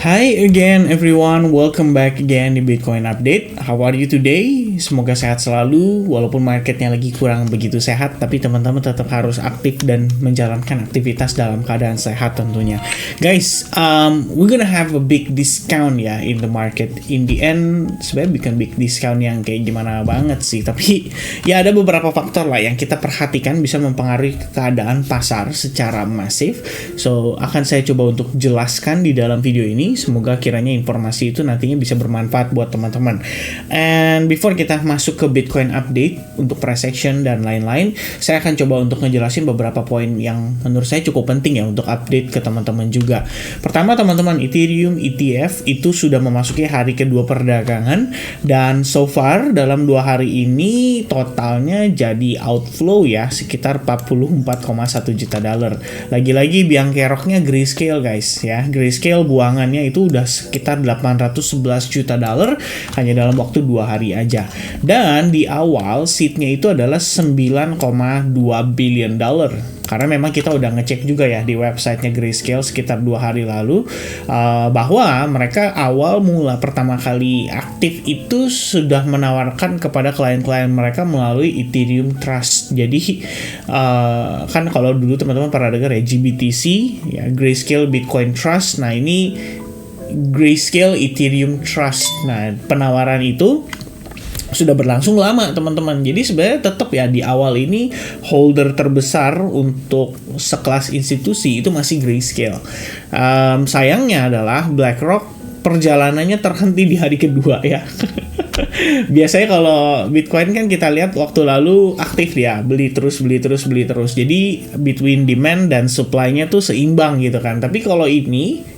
Hi again everyone, welcome back again di Bitcoin Update. How are you today? Semoga sehat selalu, walaupun marketnya lagi kurang begitu sehat, tapi teman-teman tetap harus aktif dan menjalankan aktivitas dalam keadaan sehat tentunya. Guys, we're gonna have a big discount ya in the market. In the end, sebenarnya bukan big discount yang kayak gimana banget sih, tapi ya ada beberapa faktor lah yang kita perhatikan bisa mempengaruhi keadaan pasar secara masif. So, akan saya coba untuk jelaskan di dalam video ini. Semoga kiranya informasi itu nantinya bisa bermanfaat buat teman-teman. And before kita masuk ke Bitcoin update untuk price action dan lain-lain, saya akan coba untuk ngejelasin beberapa poin yang menurut saya cukup penting ya untuk update ke teman-teman juga. Pertama, teman-teman, Ethereum ETF itu sudah memasuki hari kedua perdagangan, dan so far dalam 2 hari ini totalnya jadi outflow ya, sekitar 44,1 juta dolar. Lagi-lagi biang keroknya Grayscale guys ya. Grayscale buangannya itu udah sekitar 811 juta dolar hanya dalam waktu 2 hari aja. Dan di awal seednya itu adalah 9,2 billion dollar. Karena memang kita udah ngecek juga ya di websitenya Grayscale sekitar 2 hari lalu bahwa mereka awal mula pertama kali aktif itu sudah menawarkan kepada klien-klien mereka melalui Ethereum Trust. Jadi kan kalau dulu teman-teman pernah dengar ya GBTC ya, Grayscale Bitcoin Trust. Nah, ini Grayscale Ethereum Trust. Nah, penawaran itu sudah berlangsung lama teman-teman. Jadi sebenarnya tetap ya di awal ini holder terbesar untuk sekelas institusi itu masih Grayscale. Sayangnya adalah BlackRock perjalanannya terhenti di hari kedua ya. Biasanya kalau Bitcoin kan kita lihat waktu lalu aktif ya, beli terus. Jadi between demand dan supply-nya tuh seimbang gitu kan. Tapi kalau ini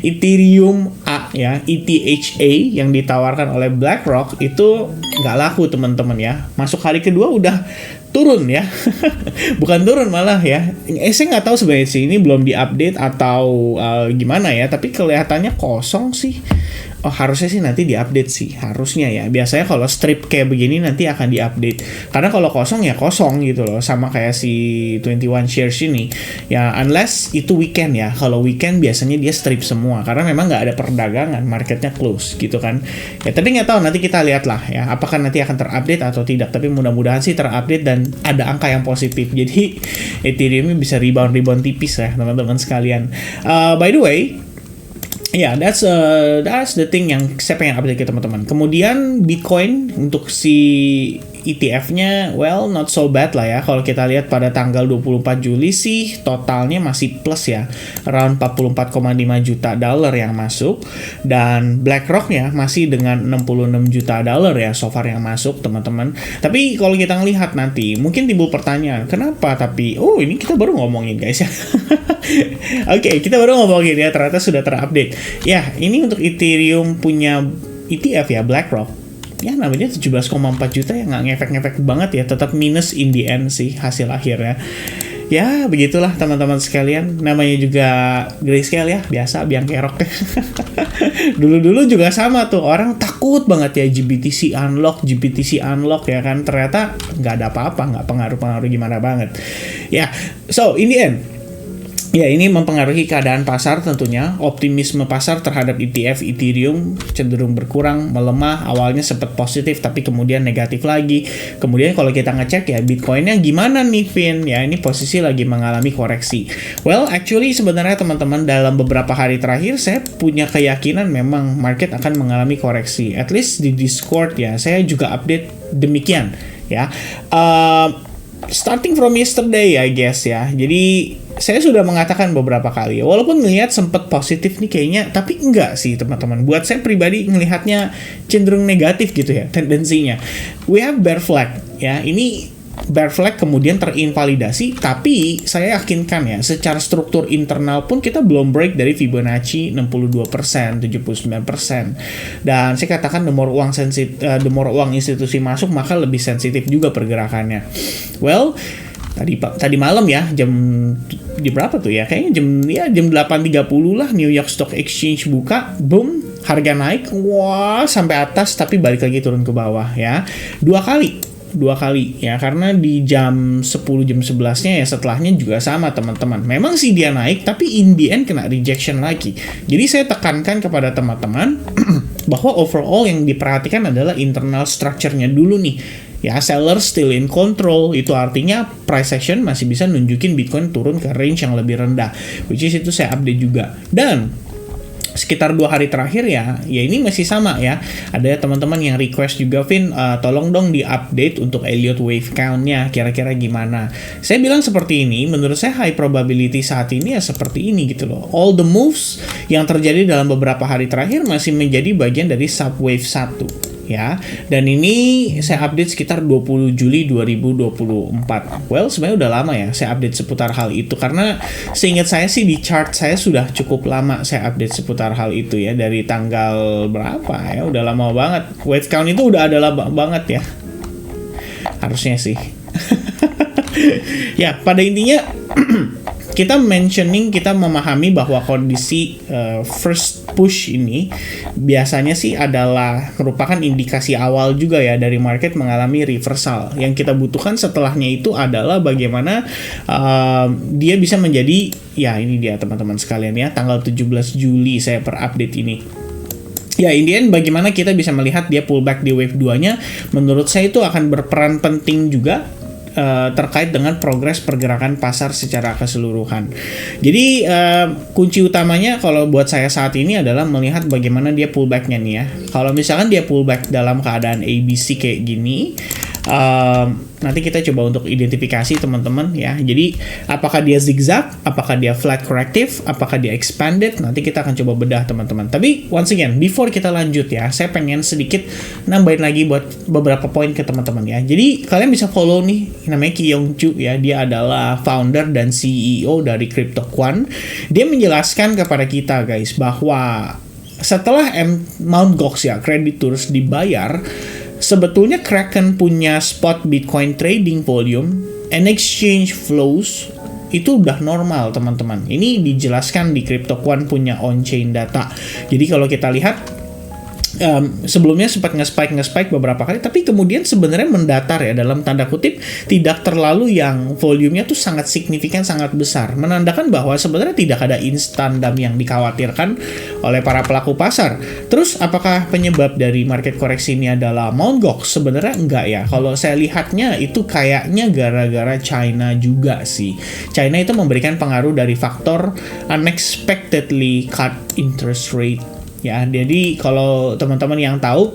Ethereum A ya, ETHA yang ditawarkan oleh BlackRock itu nggak laku teman-teman ya. Masuk hari kedua udah turun ya. Bukan turun malah ya. Saya nggak tahu sebenarnya sih ini belum diupdate atau gimana ya, tapi kelihatannya kosong sih. Oh, harusnya sih nanti diupdate sih, harusnya ya. Biasanya kalau strip kayak begini nanti akan diupdate. Karena kalau kosong ya kosong gitu loh, sama kayak si 21 shares ini. Ya unless itu weekend ya. Kalau weekend biasanya dia strip semua karena memang nggak ada perdagangan, marketnya close gitu kan. Ya tapi nggak tahu, nanti kita lihat lah ya, apakah nanti akan terupdate atau tidak. Tapi mudah-mudahan sih terupdate dan ada angka yang positif. Jadi Ethereum bisa rebound tipis ya teman-teman sekalian. By the way, ya, that's the thing yang saya pengen update ke teman-teman. Kemudian Bitcoin untuk si ETF-nya, well, not so bad lah ya. Kalau kita lihat pada tanggal 24 Juli sih totalnya masih plus ya, around 44,5 juta dolar yang masuk. Dan BlackRock-nya masih dengan 66 juta dolar ya so far yang masuk teman-teman. Tapi kalau kita ngelihat nanti, mungkin timbul pertanyaan, kenapa? Tapi, ini kita baru ngomongin guys ya. Oke, kita baru ngomongin ya, ternyata sudah terupdate. Ya, ini untuk Ethereum punya ETF ya, BlackRock. Ya namanya 17,4 juta ya, nggak ngefek-ngefek banget ya, tetap minus in the end sih hasil akhirnya. Ya begitulah teman-teman sekalian, namanya juga Grayscale ya, biasa biang kerok. Dulu-dulu juga sama tuh, orang takut banget ya GBTC unlock ya kan, ternyata nggak ada apa-apa, nggak pengaruh-pengaruh gimana banget. Ya, so in the end, ya, ini mempengaruhi keadaan pasar tentunya. Optimisme pasar terhadap ETF Ethereum cenderung berkurang, melemah. Awalnya sempat positif tapi kemudian negatif lagi. Kemudian kalau kita ngecek ya Bitcoinnya gimana nih Vin? Ya, ini posisi lagi mengalami koreksi. Well, actually sebenarnya teman-teman dalam beberapa hari terakhir saya punya keyakinan memang market akan mengalami koreksi. At least di Discord ya, saya juga update demikian ya. Starting from yesterday I guess ya. Jadi saya sudah mengatakan beberapa kali, walaupun ngelihat sempat positif nih kayaknya, tapi enggak sih teman-teman. Buat saya pribadi ngelihatnya cenderung negatif gitu ya tendensinya. We have bear flag ya. Ini bear flag kemudian terinvalidasi, tapi saya yakinkan ya secara struktur internal pun kita belum break dari Fibonacci 62%, 79%. Dan saya katakan the more uang institusi masuk maka lebih sensitif juga pergerakannya. Well, tadi malam ya, di berapa tuh ya? Kayaknya jam 8.30 lah New York Stock Exchange buka, boom, harga naik, wah sampai atas tapi balik lagi turun ke bawah ya. 2 kali dua kali ya, karena di jam 10 jam 11-nya ya setelahnya juga sama teman-teman. Memang sih dia naik tapi in the end kena rejection lagi. Jadi saya tekankan kepada teman-teman bahwa overall yang diperhatikan adalah internal structure-nya dulu nih. Ya, seller still in control, itu artinya price action masih bisa nunjukin Bitcoin turun ke range yang lebih rendah, which is itu saya update juga. Dan sekitar 2 hari terakhir ya ini masih sama ya. Ada teman-teman yang request juga, Vin, tolong dong di-update untuk Elliott Wave Count-nya, kira-kira gimana. Saya bilang seperti ini, menurut saya high probability saat ini ya seperti ini gitu loh. All the moves yang terjadi dalam beberapa hari terakhir masih menjadi bagian dari subwave 1. Ya, dan ini saya update sekitar 20 Juli 2024. Well, sebenarnya udah lama ya saya update seputar hal itu, karena seingat saya sih di chart saya sudah cukup lama saya update seputar hal itu ya, dari tanggal berapa ya, udah lama banget. Wave count itu udah ada lama banget ya. Harusnya sih. Ya, pada intinya kita memahami bahwa kondisi first push ini biasanya sih adalah merupakan indikasi awal juga ya dari market mengalami reversal. Yang kita butuhkan setelahnya itu adalah bagaimana dia bisa menjadi, ya ini dia teman-teman sekalian ya, tanggal 17 Juli saya per update ini. Ya, in the end bagaimana kita bisa melihat dia pullback di wave 2-nya, menurut saya itu akan berperan penting juga terkait dengan progres pergerakan pasar secara keseluruhan. Jadi kunci utamanya kalau buat saya saat ini adalah melihat bagaimana dia pullback-nya nih ya. Kalau misalkan dia pullback dalam keadaan ABC kayak gini, nanti kita coba untuk identifikasi teman-teman ya. Jadi apakah dia zigzag, apakah dia flat corrective, apakah dia expanded, nanti kita akan coba bedah teman-teman. Tapi once again, before kita lanjut ya, saya pengen sedikit nambahin lagi buat beberapa poin ke teman-teman ya. Jadi kalian bisa follow nih, namanya Ki Yong Chu ya, dia adalah founder dan CEO dari CryptoQuant. Dia menjelaskan kepada kita guys bahwa setelah Mt. Gox ya, creditors dibayar, sebetulnya Kraken punya spot Bitcoin trading volume and exchange flows itu udah normal teman-teman. Ini dijelaskan di CryptoQuant punya on-chain data. Jadi kalau kita lihat sebelumnya sempat nge-spike beberapa kali, tapi kemudian sebenarnya mendatar ya, dalam tanda kutip, tidak terlalu yang volumenya tuh sangat signifikan, sangat besar, menandakan bahwa sebenarnya tidak ada instan dam yang dikhawatirkan oleh para pelaku pasar. Terus apakah penyebab dari market koreksi ini adalah Mt. Gox? Sebenarnya enggak ya. Kalau saya lihatnya itu kayaknya gara-gara China juga sih. China itu memberikan pengaruh dari faktor unexpectedly cut interest rate. Ya, jadi kalau teman-teman yang tahu,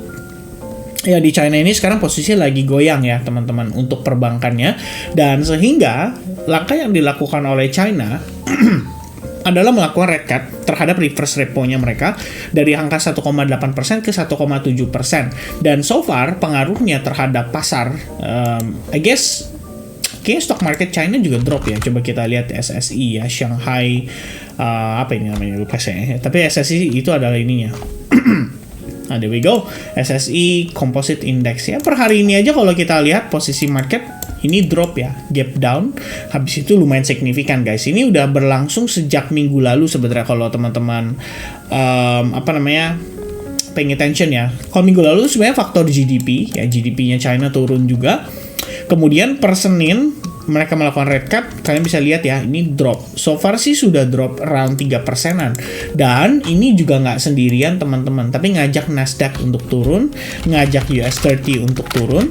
ya di China ini sekarang posisinya lagi goyang ya teman-teman untuk perbankannya, dan sehingga langkah yang dilakukan oleh China adalah melakukan rate cut terhadap reverse repo-nya mereka dari angka 1,8% ke 1,7%. Dan so far pengaruhnya terhadap pasar, I guess kayaknya stock market China juga drop ya. Coba kita lihat SSI ya, Shanghai apa ini namanya, lupa saya. Tapi SSI itu adalah ininya. Nah, there we go. SSI Composite Index ya. Per hari ini aja kalau kita lihat posisi market ini drop ya, gap down. Habis itu lumayan signifikan guys. Ini udah berlangsung sejak minggu lalu sebenarnya kalau teman-teman paying attention ya. Kalau minggu lalu sebenarnya faktor GDP ya, GDP-nya China turun juga. Kemudian per Senin mereka melakukan rate cut, kalian bisa lihat ya, ini drop. So far sih sudah drop around 3%-an. Dan ini juga nggak sendirian teman-teman, tapi ngajak Nasdaq untuk turun, ngajak US30 untuk turun.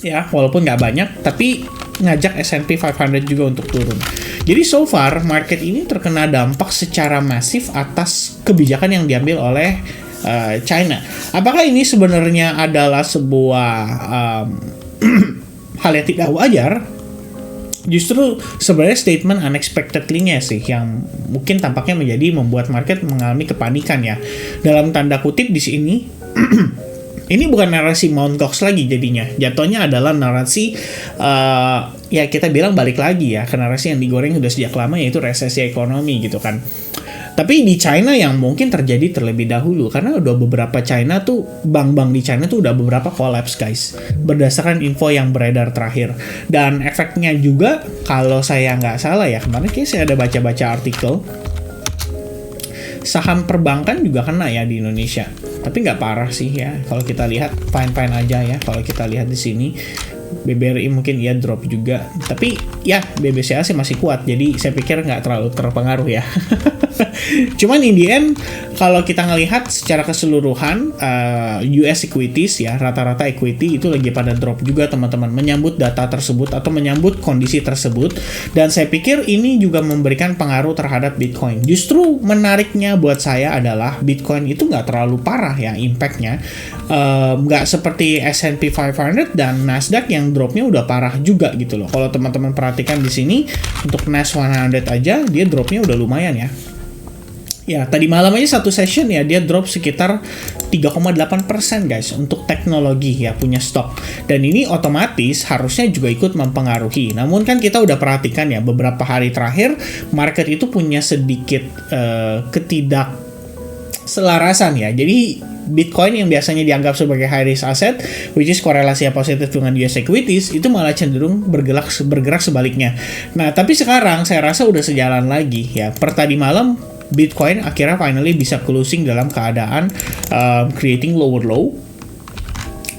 Ya, walaupun nggak banyak, tapi ngajak S&P 500 juga untuk turun. Jadi so far, market ini terkena dampak secara masif atas kebijakan yang diambil oleh China. Apakah ini sebenarnya adalah sebuah hal yang tidak wajar? Justru sebenarnya statement unexpectedly-nya sih yang mungkin tampaknya membuat market mengalami kepanikan ya. Dalam tanda kutip di sini ini bukan narasi Mt. Gox lagi jadinya. Jatuhnya adalah narasi ya kita bilang balik lagi ya ke narasi yang digoreng udah sejak lama, yaitu resesi ekonomi gitu kan. Tapi di China yang mungkin terjadi terlebih dahulu, karena udah beberapa China tuh, bank-bank di China tuh udah beberapa collapse guys, berdasarkan info yang beredar terakhir. Dan efeknya juga, kalau saya nggak salah ya, kemarin kayak saya ada baca-baca artikel, saham perbankan juga kena ya di Indonesia. Tapi nggak parah sih ya. Kalau kita lihat fine-fine aja ya. Kalau kita lihat di sini BBRI mungkin ya drop juga. Tapi ya BBCA sih masih kuat. Jadi saya pikir nggak terlalu terpengaruh ya. Cuman in the end kalau kita ngelihat secara keseluruhan US equities ya, rata-rata equity itu lagi pada drop juga teman-teman, menyambut data tersebut atau menyambut kondisi tersebut. Dan saya pikir ini juga memberikan pengaruh terhadap Bitcoin. Justru menariknya buat saya adalah Bitcoin itu nggak terlalu parah ya impactnya, nggak seperti S&P 500 dan Nasdaq yang dropnya udah parah juga gitu loh. Kalau teman-teman perhatikan di sini untuk Nasdaq 100 aja dia dropnya udah lumayan ya. Ya, tadi malam aja satu session ya, dia drop sekitar 3,8% guys untuk teknologi ya, punya stok. Dan ini otomatis harusnya juga ikut mempengaruhi. Namun kan kita udah perhatikan ya, beberapa hari terakhir, market itu punya sedikit ketidakselarasan ya. Jadi, Bitcoin yang biasanya dianggap sebagai high risk asset, which is korelasinya positif dengan US equities, itu malah cenderung bergerak sebaliknya. Nah, tapi sekarang saya rasa udah sejalan lagi ya. Per tadi malam, Bitcoin akhirnya finally bisa closing dalam keadaan creating lower low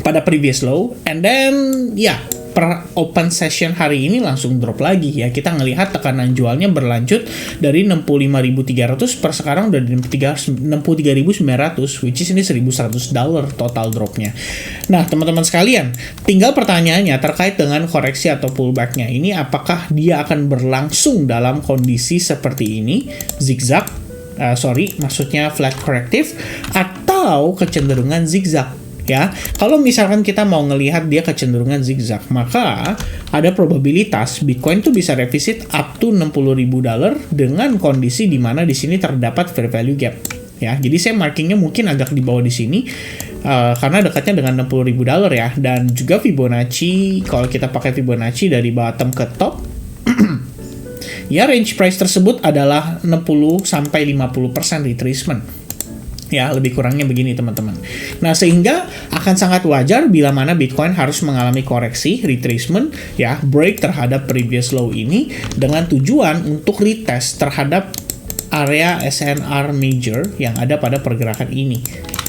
pada previous low, and then ya per open session hari ini langsung drop lagi ya. Kita ngelihat tekanan jualnya berlanjut dari 65.300 per sekarang udah di 63.900, which is ini $1.100 total dropnya. Nah teman-teman sekalian, tinggal pertanyaannya terkait dengan koreksi atau pullbacknya ini, apakah dia akan berlangsung dalam kondisi seperti ini, zigzag, maksudnya flat corrective, atau kecenderungan zigzag ya. Kalau misalkan kita mau ngelihat dia kecenderungan zigzag, maka ada probabilitas Bitcoin tuh bisa revisit up to $60.000 dengan kondisi di mana di sini terdapat fair value gap ya. Jadi saya markingnya mungkin agak di bawah di sini karena dekatnya dengan $60.000 ya. Dan juga Fibonacci, kalau kita pakai Fibonacci dari bottom ke top ya, range price tersebut adalah 60-50% retracement. Ya, lebih kurangnya begini teman-teman. Nah, sehingga akan sangat wajar bila mana Bitcoin harus mengalami koreksi, retracement, ya, break terhadap previous low ini dengan tujuan untuk retest terhadap area SNR major yang ada pada pergerakan ini.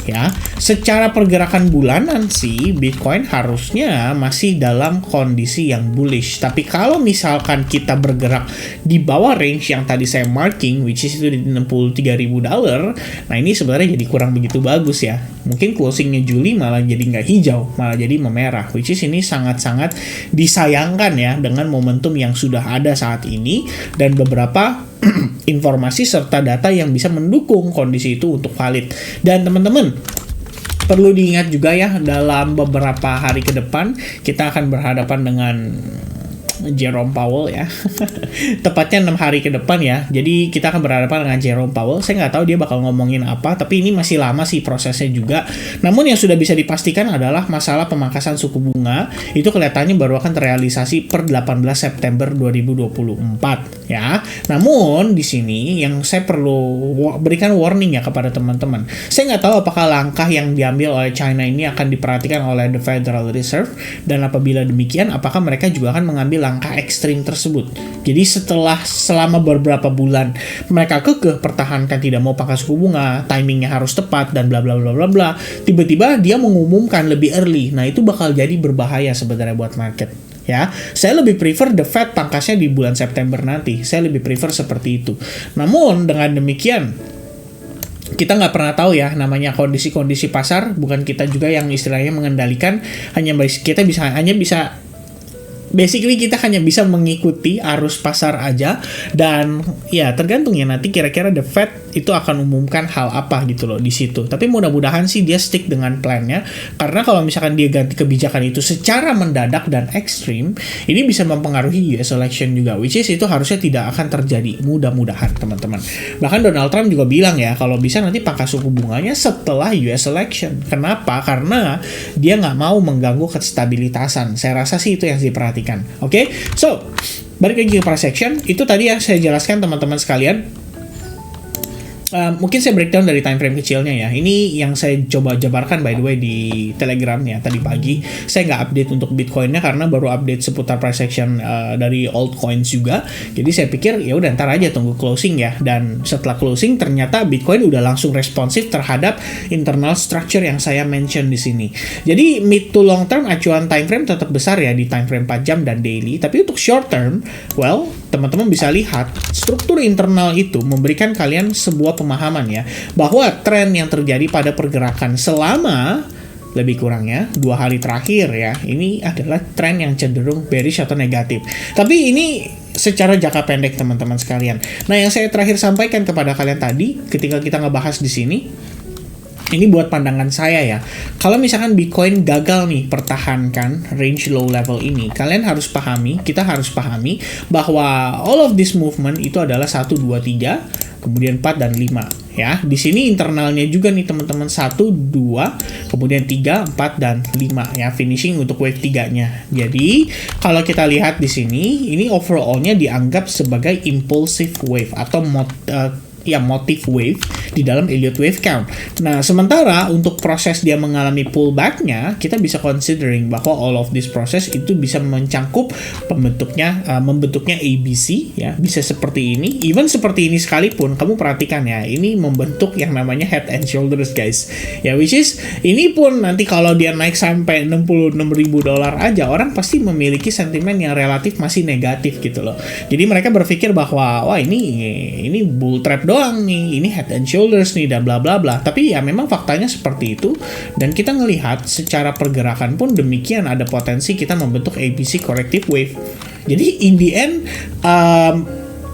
Ya, secara pergerakan bulanan sih Bitcoin harusnya masih dalam kondisi yang bullish. Tapi kalau misalkan kita bergerak di bawah range yang tadi saya marking, which is itu di $63.000, nah ini sebenarnya jadi kurang begitu bagus ya. Mungkin closingnya Juli malah jadi nggak hijau, malah jadi memerah, which is ini sangat-sangat disayangkan ya dengan momentum yang sudah ada saat ini dan beberapa informasi serta data yang bisa mendukung kondisi itu untuk valid. Dan teman-teman perlu diingat juga ya, dalam beberapa hari ke depan kita akan berhadapan dengan Jerome Powell ya. Tepatnya 6 hari ke depan ya. Jadi kita akan berhadapan dengan Jerome Powell. Saya nggak tahu dia bakal ngomongin apa, tapi ini masih lama sih prosesnya juga. Namun yang sudah bisa dipastikan adalah masalah pemangkasan suku bunga itu kelihatannya baru akan terrealisasi per 18 September 2024 ya. Namun di sini yang saya perlu berikan warning ya kepada teman-teman. Saya nggak tahu apakah langkah yang diambil oleh China ini akan diperhatikan oleh the Federal Reserve, dan apabila demikian apakah mereka juga akan mengambil langkah ekstrim tersebut. Jadi selama beberapa bulan mereka kekeh pertahankan tidak mau pangkas suku bunga, timingnya harus tepat dan bla bla bla bla bla, tiba-tiba dia mengumumkan lebih early. Nah, itu bakal jadi berbahaya sebenarnya buat market. Ya, saya lebih prefer the Fed pangkasnya di bulan September nanti. Saya lebih prefer seperti itu. Namun dengan demikian kita nggak pernah tahu ya, namanya kondisi-kondisi pasar, bukan kita juga yang istilahnya mengendalikan, basically kita hanya bisa mengikuti arus pasar aja. Dan ya tergantung ya nanti kira-kira the Fed itu akan umumkan hal apa gitu loh di situ. Tapi mudah-mudahan sih dia stick dengan plannya, karena kalau misalkan dia ganti kebijakan itu secara mendadak dan ekstrim, ini bisa mempengaruhi US election juga, which is itu harusnya tidak akan terjadi, mudah-mudahan teman-teman. Bahkan Donald Trump juga bilang ya, kalau bisa nanti pangkas suku bunganya setelah US election. Kenapa? Karena dia nggak mau mengganggu kestabilitasan. Saya rasa sih itu yang diperhatikan. Oke, so balik lagi ke price action. Itu tadi yang saya jelaskan teman-teman sekalian. Mungkin saya breakdown dari time frame kecilnya ya. Ini yang saya coba jabarkan by the way di Telegram ya tadi pagi. Saya nggak update untuk Bitcoinnya karena baru update seputar price action dari altcoins juga. Jadi saya pikir ya udah ntar aja tunggu closing ya. Dan setelah closing ternyata Bitcoin udah langsung responsif terhadap internal structure yang saya mention di sini. Jadi mid to long term acuan time frame tetap besar ya di time frame 4 jam dan daily. Tapi untuk short term, well teman-teman bisa lihat struktur internal itu memberikan kalian sebuah pemahaman ya bahwa tren yang terjadi pada pergerakan selama lebih kurangnya 2 hari terakhir ya ini adalah tren yang cenderung bearish atau negatif. Tapi ini secara jangka pendek teman-teman sekalian. Nah yang saya terakhir sampaikan kepada kalian tadi ketika kita ngebahas di sini, ini buat pandangan saya ya. Kalau misalkan Bitcoin gagal nih pertahankan range low level ini, kalian harus pahami, kita harus pahami bahwa all of this movement itu adalah 1, 2, 3, kemudian 4 dan 5 ya. Di sini internalnya juga nih teman-teman 1, 2, kemudian 3, 4 dan 5 ya. Finishing untuk wave 3-nya. Jadi, kalau kita lihat di sini, ini overall-nya dianggap sebagai impulsive wave atau motive wave di dalam Elliott Wave Count. Nah, sementara untuk proses dia mengalami pullback-nya, kita bisa considering bahwa all of this process itu bisa mencangkup membentuknya ABC ya, bisa seperti ini. Even seperti ini sekalipun, kamu perhatikan ya, ini membentuk yang namanya head and shoulders guys. Ya, which is ini pun nanti kalau dia naik sampai $66.000 aja, orang pasti memiliki sentimen yang relatif masih negatif gitu loh. Jadi mereka berpikir bahwa wah ini bull trap doang nih, ini head and shoulders nih dan bla bla bla. Tapi ya memang faktanya seperti itu dan kita ngelihat secara pergerakan pun demikian, ada potensi kita membentuk ABC corrective wave. Jadi in the end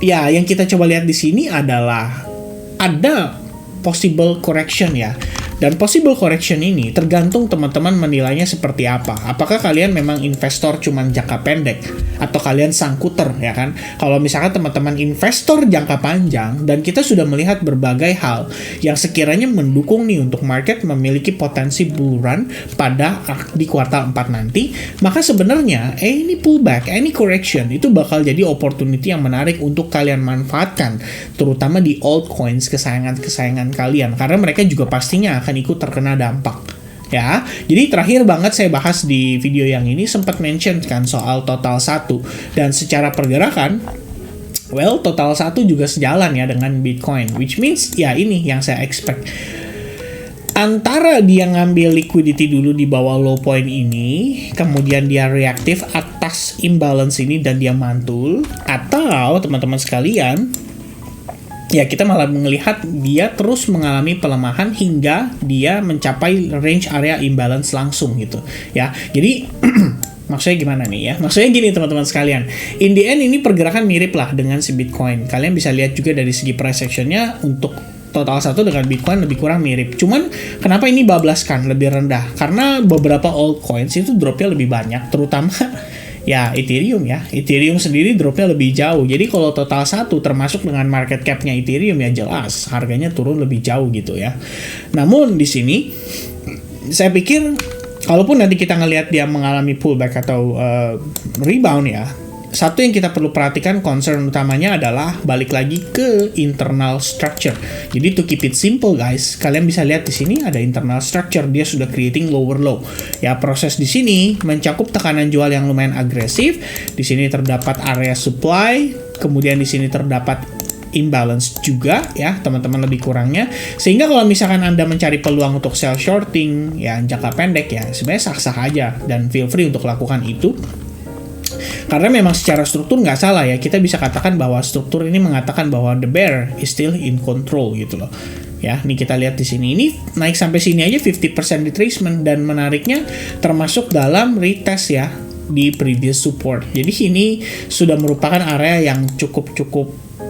ya yang kita coba lihat di sini adalah ada possible correction ya. Dan possible correction ini tergantung teman-teman menilainya seperti apa. Apakah kalian memang investor cuman jangka pendek atau kalian sangkuter ya kan? Kalau misalkan teman-teman investor jangka panjang dan kita sudah melihat berbagai hal yang sekiranya mendukung nih untuk market memiliki potensi bull run pada di kuartal 4 nanti, maka sebenarnya ini pullback, ini correction itu bakal jadi opportunity yang menarik untuk kalian manfaatkan, terutama di altcoins kesayangan kalian karena mereka juga pastinya akan ikut terkena dampak ya. Jadi terakhir banget saya bahas di video yang ini sempat mention kan soal total 1 dan secara pergerakan well total 1 juga sejalan ya dengan Bitcoin, which means ya ini yang saya expect. Antara dia ngambil liquidity dulu di bawah low point ini, kemudian dia reaktif atas imbalance ini dan dia mantul, atau teman-teman sekalian ya kita malah melihat dia terus mengalami pelemahan hingga dia mencapai range area imbalance langsung gitu ya. Jadi maksudnya gimana nih ya? Maksudnya gini teman-teman sekalian, in the end ini pergerakan mirip lah dengan si Bitcoin. Kalian bisa lihat juga dari segi price action-nya untuk total 1 dengan Bitcoin lebih kurang mirip. Cuman kenapa ini bablaskan lebih rendah? Karena beberapa altcoins itu dropnya lebih banyak, terutama ya Ethereum ya. Ethereum sendiri dropnya lebih jauh. Jadi kalau total 1 termasuk dengan market cap-nya Ethereum ya jelas harganya turun lebih jauh gitu ya. Namun di sini saya pikir kalaupun nanti kita ngelihat dia mengalami pullback atau rebound ya, satu yang kita perlu perhatikan concern utamanya adalah balik lagi ke internal structure. Jadi to keep it simple guys, kalian bisa lihat di sini ada internal structure, dia sudah creating lower low. Ya proses di sini mencakup tekanan jual yang lumayan agresif. Di sini terdapat area supply, kemudian di sini terdapat imbalance juga ya teman-teman lebih kurangnya. Sehingga kalau misalkan Anda mencari peluang untuk sell shorting ya jangka pendek ya sebenarnya sah-sah aja dan feel free untuk lakukan itu. Karena memang secara struktur nggak salah ya, kita bisa katakan bahwa struktur ini mengatakan bahwa the bear is still in control gitu loh. Ya, ini kita lihat di sini, ini naik sampai sini aja 50% retracement dan menariknya termasuk dalam retest ya di previous support. Jadi ini sudah merupakan area yang cukup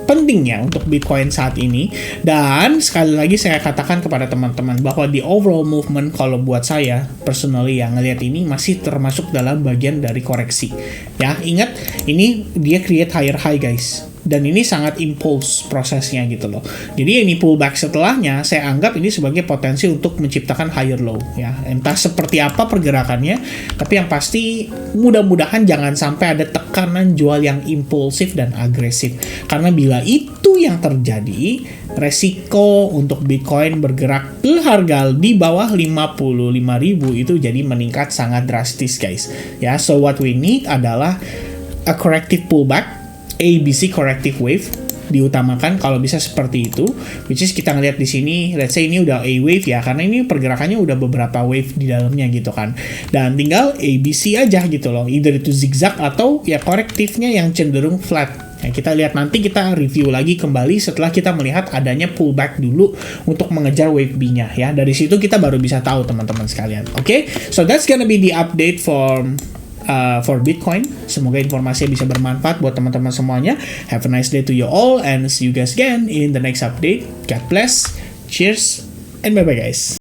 penting ya untuk Bitcoin saat ini. Dan sekali lagi saya katakan kepada teman-teman bahwa di overall movement kalau buat saya personally yang ngelihat ini masih termasuk dalam bagian dari koreksi. Ya, ingat ini dia create higher high guys. Dan ini sangat impulse prosesnya gitu loh. Jadi ini pullback setelahnya saya anggap ini sebagai potensi untuk menciptakan higher low ya. Entah seperti apa pergerakannya, tapi yang pasti mudah-mudahan jangan sampai ada tekanan jual yang impulsif dan agresif. Karena bila itu itu yang terjadi, resiko untuk Bitcoin bergerak ke harga di bawah 55.000 itu jadi meningkat sangat drastis guys. Ya, so what we need adalah a corrective pullback, ABC corrective wave diutamakan kalau bisa seperti itu, which is kita ngelihat di sini, let's say ini udah A wave ya, karena ini pergerakannya udah beberapa wave di dalamnya gitu kan, dan tinggal ABC aja gitu loh, either itu zigzag atau ya korektifnya yang cenderung flat. Ya, kita lihat nanti, kita review lagi kembali setelah kita melihat adanya pullback dulu untuk mengejar wave B-nya ya. Dari situ kita baru bisa tahu teman-teman sekalian. Oke, so that's gonna be the update for Bitcoin. Semoga informasinya bisa bermanfaat buat teman-teman semuanya. Have a nice day to you all and see you guys again in the next update. God bless, cheers, and bye-bye guys.